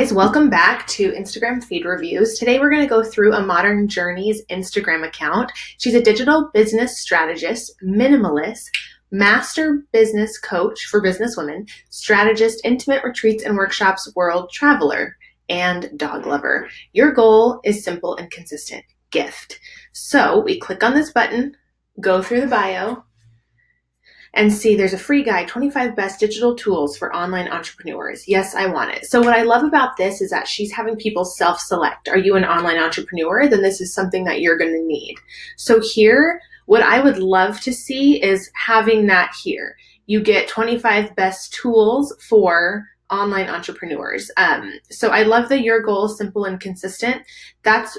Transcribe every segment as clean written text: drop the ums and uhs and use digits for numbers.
guys, welcome back to Instagram feed reviews. Today we're going to go through A Modern Journey's Instagram account. She's a digital business strategist, minimalist, master business coach for business women, strategist, intimate retreats and workshops, world traveler, and dog lover. Your goal is simple and consistent: gift. So we click on this button, go through the bio, and see there's a free guide, 25 best digital tools for online entrepreneurs. Yes, I want it. So what I love about this is that she's having people self-select. Are you an online entrepreneur? Then this is something that you're going to need. So here, what I would love to see is having that here. You get 25 best tools for online entrepreneurs. So I love that your goal is simple and consistent. That's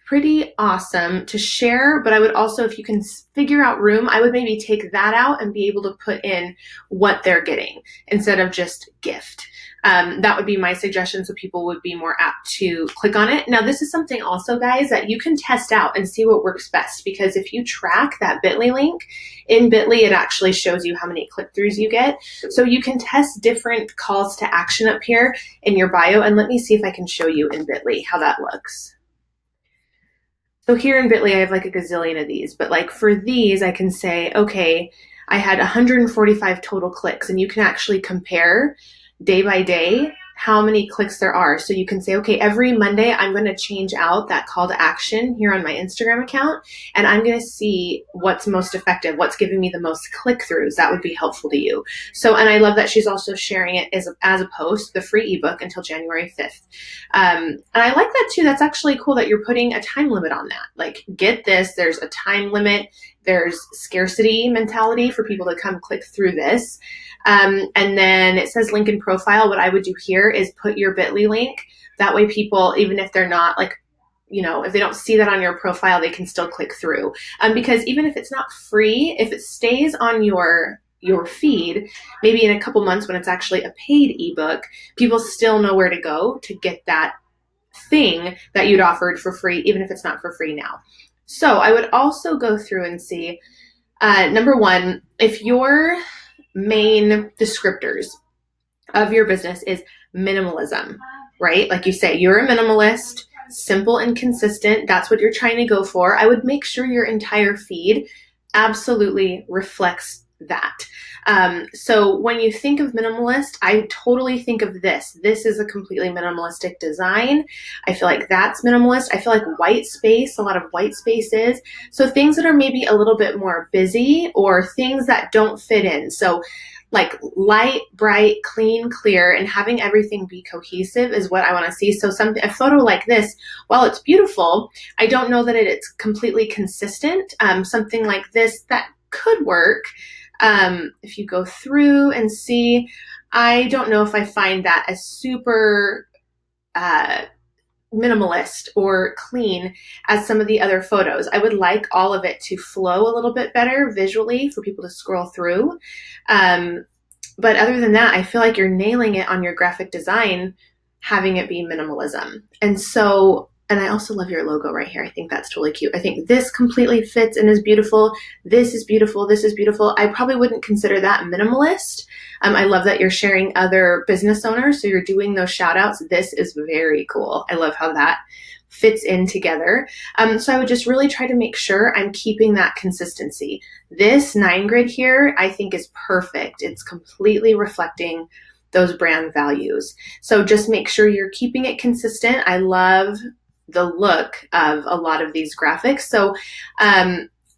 pretty awesome to share, but I would also, if you can figure out room, I would maybe take that out and be able to put in what they're getting instead of just gift. That would be my suggestion, so people would be more apt to click on it. Now, this is something also, guys, that you can test out and see what works best, because if you track that Bitly link, in Bitly, it actually shows you how many click-throughs you get. So you can test different calls to action up here in your bio, and let me see if I can show you in Bitly how that looks. So here in Bitly, I have like a gazillion of these, but like for these, I can say, okay, I had 145 total clicks, and you can actually compare day by day how many clicks there are. So you can say, okay, every Monday, I'm going to change out that call to action here on my Instagram account, and I'm going to see what's most effective, what's giving me the most click-throughs. That would be helpful to you. So, and I love that she's also sharing it as a post, the free ebook, until January 5th. And I like that too. That's actually cool that you're putting a time limit on that. Like, get this, there's a time limit. There's scarcity mentality for people to come click through this. And then it says link in profile. What I would do here is put your Bitly link. That way people, even if they're not like, if they don't see that on your profile, they can still click through. Because even if it's not free, if it stays on your feed, maybe in a couple months when it's actually a paid ebook, people still know where to go to get that thing that you'd offered for free, even if it's not for free now. So I would also go through and see, number one, if your main descriptors of your business is minimalism, right? Like you say, you're a minimalist, simple and consistent. That's what you're trying to go for. I would make sure your entire feed absolutely reflects that. So when you think of minimalist, I totally think of this. This is a completely minimalistic design. I feel like that's minimalist. I feel like white space, a lot of white spaces. So things that are maybe a little bit more busy, or things that don't fit in. So like light, bright, clean, clear, and having everything be cohesive is what I want to see. So a photo like this, while it's beautiful, I don't know that it's completely consistent. Something like this, that could work. If you go through and see, I don't know if I find that as super minimalist or clean as some of the other photos. I would like all of it to flow a little bit better visually for people to scroll through. But other than that, I feel like you're nailing it on your graphic design, having it be minimalism. And I also love your logo right here. I think that's totally cute. I think this completely fits and is beautiful. This is beautiful. This is beautiful. I probably wouldn't consider that minimalist. I love that you're sharing other business owners, so you're doing those shout outs. This is very cool. I love how that fits in together. So I would just really try to make sure I'm keeping that consistency. This 9 grid here, I think, is perfect. It's completely reflecting those brand values. So just make sure you're keeping it consistent. I love the look of a lot of these graphics. So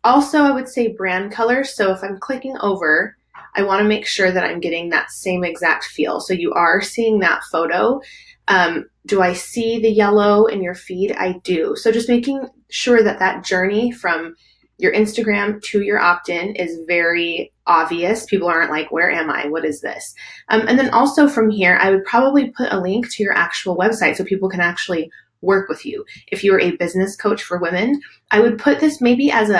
also I would say brand color. So if I'm clicking over, I want to make sure that I'm getting that same exact feel. So you are seeing that photo. Do I see the yellow in your feed? I do. So just making sure that that journey from your Instagram to your opt-in is very obvious. People aren't like, where am I? What is this? And then also from here, I would probably put a link to your actual website so people can actually work with you. If you're a business coach for women, I would put this maybe as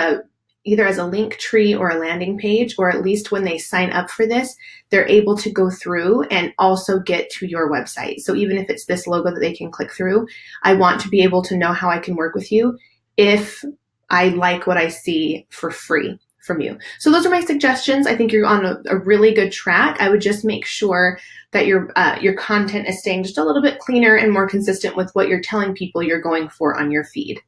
either as a link tree or a landing page, or at least when they sign up for this, they're able to go through and also get to your website. So even if it's this logo that they can click through, I want to be able to know how I can work with you if I like what I see for free from you. So those are my suggestions. I think you're on a really good track. I would just make sure that your content is staying just a little bit cleaner and more consistent with what you're telling people you're going for on your feed.